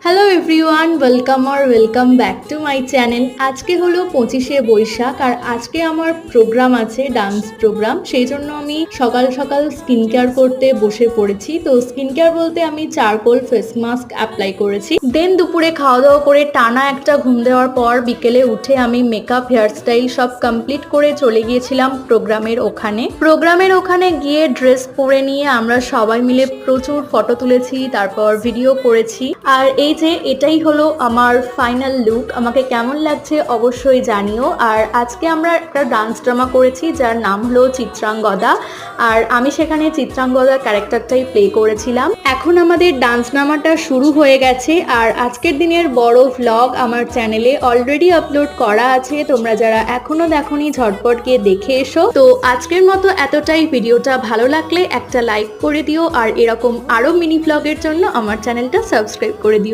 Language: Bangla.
Hello everyone, welcome back to my channel. আজকে হলো 25শে বৈশাখ আর আজকে আমার প্রোগ্রাম আছে, ডান্স প্রোগ্রাম। সেই জন্য আমি সকাল সকাল স্কিন কেয়ার করতে বসে পড়েছি। তো স্কিন কেয়ার বলতে আমি চারকোল ফেস মাস্ক অ্যাপ্লাই করেছি। দেন দুপুরে খাওয়া দাওয়া করে টানা একটা ঘুম দেওয়ার পর বিকেলে উঠে আমি মেকআপ, হেয়ারস্টাইল সব কমপ্লিট করে চলে গিয়েছিলাম প্রোগ্রামের ওখানে গিয়ে ড্রেস পরে নিয়ে আমরা সবাই মিলে প্রচুর ফটো তুলেছি, তারপর ভিডিও করেছি। আর এই যে এটাই হলো আমার ফাইনাল লুক। আমাকে কেমন লাগছে অবশ্যই জানিও। আর আজকে আমরা একটা ডান্স ড্রামা করেছি যার নাম হলো চিত্রাঙ্গদা, আর আমি সেখানে চিত্রাঙ্গদার ক্যারেক্টারটাই প্লে করেছিলাম। এখন আমাদের ডান্স ড্রামাটা শুরু হয়ে গেছে আর আজকের দিনের বড় ভ্লগ আমার চ্যানেলে অলরেডি আপলোড করা আছে। তোমরা যারা এখনো দেখোনি ঝটপট গিয়ে দেখে এসো। তো আজকের মতো এতটাই। ভিডিওটা ভালো লাগলে একটা লাইক করে দিও আর এরকম আরো মিনি ভ্লগের জন্য আমার চ্যানেলটা সাবস্ক্রাইব করে দিও।